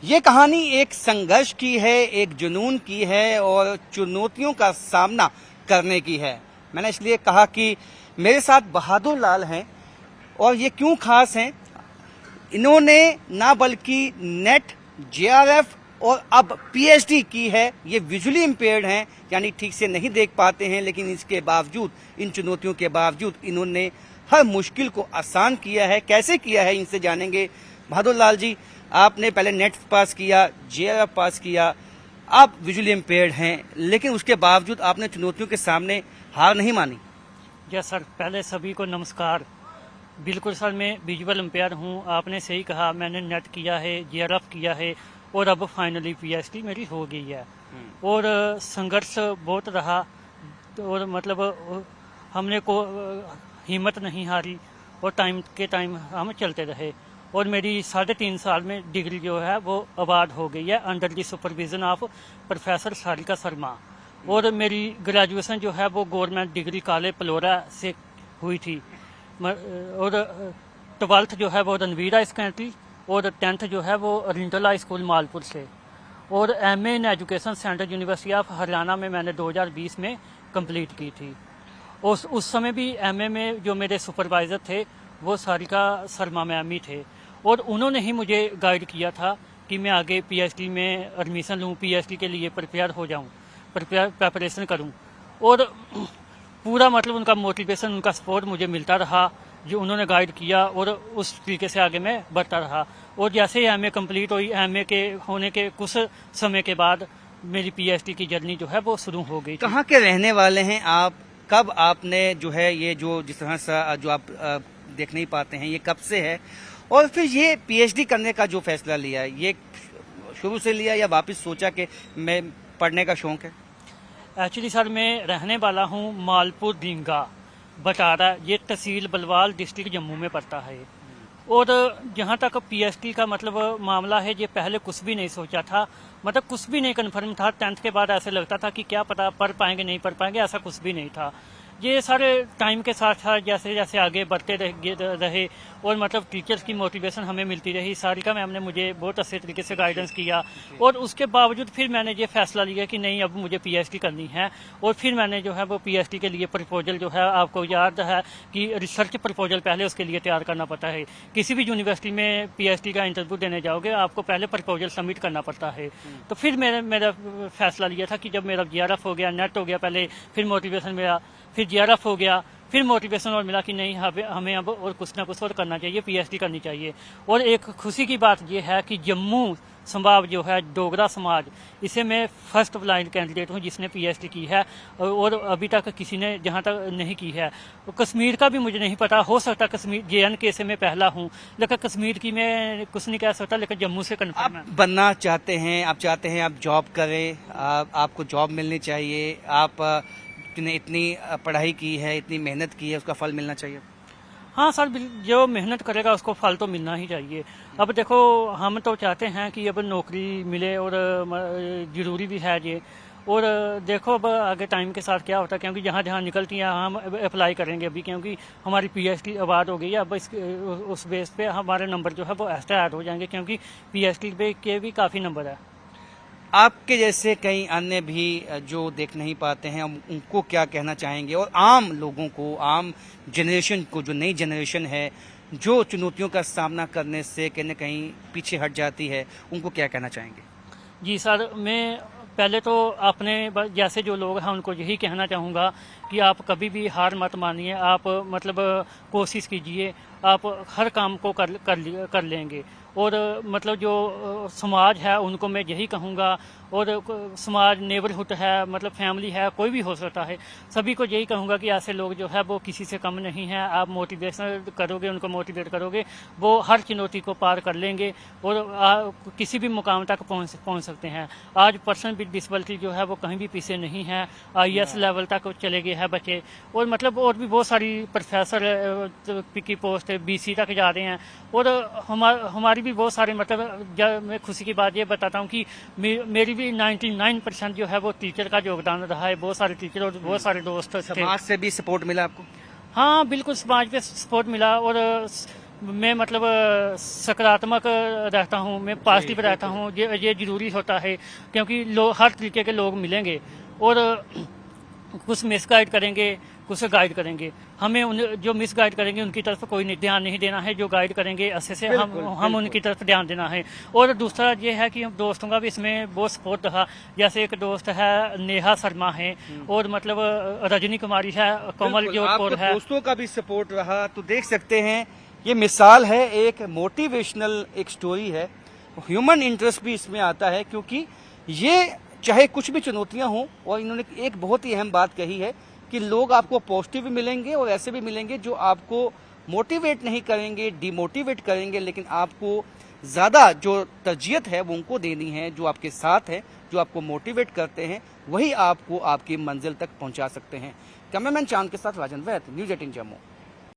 ये कहानी एक संघर्ष की है, एक जुनून की है और चुनौतियों का सामना करने की है। मैंने इसलिए कहा कि मेरे साथ बहादुर लाल हैं और ये क्यों खास हैं, इन्होंने ना बल्कि नेट, जेआरएफ और अब पीएचडी की है। ये विजुअली इम्पेयर्ड हैं, यानी ठीक से नहीं देख पाते हैं, लेकिन इसके बावजूद, इन चुनौतियों के बावजूद इन्होंने हर मुश्किल को आसान किया है। कैसे किया है इनसे जानेंगे। बहादुर लाल जी, आपने पहले नेट पास किया, जेआरएफ पास किया, आप विजुअली इम्पेयर्ड हैं, लेकिन उसके बावजूद आपने चुनौतियों के सामने हार नहीं मानी। जी सर, पहले सभी को नमस्कार। बिल्कुल सर, मैं विजुअल इम्पेयर हूँ। आपने सही कहा, मैंने नेट किया है, जेआरएफ किया है और अब फाइनली पीएचडी मेरी हो गई है। और संघर्ष बहुत रहा और मतलब हमने को हिम्मत नहीं हारी और टाइम के टाइम हम चलते रहे और मेरी 3.5 साल में डिग्री जो है वो अवार्ड हो गई है under the supervision of professor Sarika Sharma. और मेरी ग्रेजुएशन जो है वो गवर्नमेंट डिग्री कॉलेज पलोरा से हुई थी और 12th जो है वो रणवीर हाई सेकेंडरी और 10th जो है वो रिंटल हाई स्कूल मालपुर से। और MA in education central university of Haryana में मैंने 2020 में कंप्लीट की थी। उस समय भी एमए में जो मेरे सुपरवाइज़र थे वो सारिका शर्मा मैम ही थे और उन्होंने ही मुझे गाइड किया था कि मैं आगे पीएचडी में एडमिशन लूँ, पीएचडी के लिए प्रिपेयर हो जाऊँ, प्रिपरेशन करूँ। और पूरा मतलब उनका मोटिवेशन, उनका सपोर्ट मुझे मिलता रहा, जो उन्होंने गाइड किया और उस तरीके से आगे मैं बढ़ता रहा। और जैसे ही एमए कंप्लीट हुई, एमए के होने के कुछ समय के बाद मेरी पीएचडी की जर्नी जो है वो शुरू हो गई। कहाँ के रहने वाले हैं आप? कब आपने जो है ये जो जिस तरह से जो आप देख नहीं पाते हैं, ये कब से है? और फिर ये पीएचडी करने का जो फैसला लिया है, ये शुरू से लिया या वापस सोचा कि मैं पढ़ने का शौक है? एक्चुअली सर, मैं रहने वाला हूँ मालपुर दींगा बटारा, ये तहसील बलवाल डिस्ट्रिक्ट जम्मू में पड़ता है। और जहाँ तक पीएचडी का मतलब मामला है, ये पहले कुछ भी नहीं सोचा था, मतलब कुछ भी नहीं कन्फर्म था। 10th के बाद ऐसे लगता था कि क्या पता पढ़ पाएंगे नहीं पढ़ पाएंगे, ऐसा कुछ भी नहीं था। ये सारे टाइम के साथ साथ जैसे जैसे आगे बढ़ते रहे और मतलब टीचर्स की मोटिवेशन हमें मिलती रही। सारिका मैम ने मुझे बहुत अच्छे तरीके से गाइडेंस किया और उसके बावजूद फिर मैंने ये फैसला लिया कि नहीं, अब मुझे पीएचडी करनी है। और फिर मैंने जो है वो पीएचडी के लिए प्रपोजल जो है, आपको याद है कि रिसर्च प्रपोजल पहले उसके लिए तैयार करना पड़ता है। किसी भी यूनिवर्सिटी में पीएचडी का इंटरव्यू देने जाओगे, आपको पहले प्रपोजल सबमिट करना पड़ता है। तो फिर मेरा फैसला लिया था कि जब मेरा जेआरएफ हो गया, नेट हो गया पहले, फिर मोटिवेशन मिला, फिर जेआरएफ हो गया, फिर मोटिवेशन और मिला कि नहीं, हमें अब और कुछ ना कुछ और करना चाहिए, पीएचडी करनी चाहिए। और एक खुशी की बात यह है कि जम्मू संभाग जो है डोगरा समाज, इसे मैं फर्स्ट ब्लाइंड कैंडिडेट हूँ जिसने पीएचडी की है और अभी तक किसी ने जहाँ तक नहीं की है। कश्मीर का भी मुझे नहीं पता, हो सकता कश्मीर JNK से मैं पहला हूँ, लेकिन कश्मीर की मैं कुछ नहीं कह सकता, लेकिन जम्मू से कन्फर्म है। बनना चाहते हैं, आप चाहते हैं आप जॉब करें, आपको जॉब मिलनी चाहिए, आप इतनी पढ़ाई की है, इतनी मेहनत की है, उसका फल मिलना चाहिए। हाँ सर, जो मेहनत करेगा उसको फल तो मिलना ही चाहिए। अब देखो, हम तो चाहते हैं कि अब नौकरी मिले और ज़रूरी भी है ये। और देखो अब आगे टाइम के साथ क्या होता है, क्योंकि जहाँ जहाँ निकलती हैं हम अप्लाई करेंगे अभी, क्योंकि हमारी पीएचडी अवार्ड हो गई है। अब उस बेस पे हमारे नंबर जो है वो एक्स्ट्रा ऐड हो जाएंगे, क्योंकि पीएचडी पे के भी काफ़ी नंबर है। आपके जैसे कई अन्य भी जो देख नहीं पाते हैं, उनको क्या कहना चाहेंगे? और आम लोगों को, आम जनरेशन को, जो नई जनरेशन है, जो चुनौतियों का सामना करने से कहीं न कहीं पीछे हट जाती है, उनको क्या कहना चाहेंगे? जी सर, मैं पहले तो अपने जैसे जो लोग हैं उनको यही कहना चाहूँगा कि आप कभी भी हार मत मानिए। आप मतलब कोशिश कीजिए, आप हर काम को कर लेंगे। और मतलब जो समाज है उनको मैं यही कहूँगा, और समाज नेबरहुड है, मतलब फैमिली है, कोई भी हो सकता है, सभी को यही कहूँगा कि ऐसे लोग जो है वो किसी से कम नहीं हैं। आप मोटिवेशन करोगे, उनको मोटिवेट करोगे, वो हर चुनौती को पार कर लेंगे और किसी भी मुकाम तक पहुँच सकते हैं। आज पर्सन विद डिसेबिलिटी जो है वो कहीं भी पीछे नहीं है, IAS लेवल तक चले गए हैं बच्चे। और मतलब और भी बहुत सारी प्रोफेसर की पोस्ट BC तक जा रहे हैं। और हमारी भी बहुत सारे, मतलब मैं खुशी की बात ये बताता हूँ कि मेरी भी 99% जो है वो टीचर का योगदान रहा है। बहुत सारे टीचर और बहुत सारे दोस्त थे। समाज से भी सपोर्ट मिला आपको? हाँ बिल्कुल, समाज पे सपोर्ट मिला। और मैं मतलब सकारात्मक रहता हूँ, मैं पॉजिटिव रहता हूँ। ये जरूरी होता है क्योंकि हर तरीके के लोग मिलेंगे और कुछ मिसगाइड करेंगे, कुछ गाइड करेंगे। हमें जो मिसगाइड करेंगे उनकी तरफ कोई ध्यान नहीं देना है, जो गाइड करेंगे अच्छे से हम उनकी तरफ ध्यान देना है। और दूसरा ये है कि हम दोस्तों का भी इसमें बहुत सपोर्ट रहा। जैसे एक दोस्त है नेहा शर्मा है और मतलब रजनी कुमारी है, कमल जोधपुर है। दोस्तों का भी सपोर्ट रहा। तो देख सकते हैं ये मिसाल है, एक मोटिवेशनल एक स्टोरी है। ह्यूमन इंटरेस्ट भी इसमें आता है क्योंकि ये चाहे कुछ भी चुनौतियां हों, और इन्होंने एक बहुत ही अहम बात कही है कि लोग आपको पॉजिटिव भी मिलेंगे और ऐसे भी मिलेंगे जो आपको मोटिवेट नहीं करेंगे, डिमोटिवेट करेंगे, लेकिन आपको ज़्यादा जो तरजीहत है वो उनको देनी है जो आपके साथ है, जो आपको मोटिवेट करते हैं, वही आपको आपकी मंजिल तक पहुंचा सकते हैं। कैमरामैन चांद के साथ राजन वैद, न्यूज़ 18 जम्मू।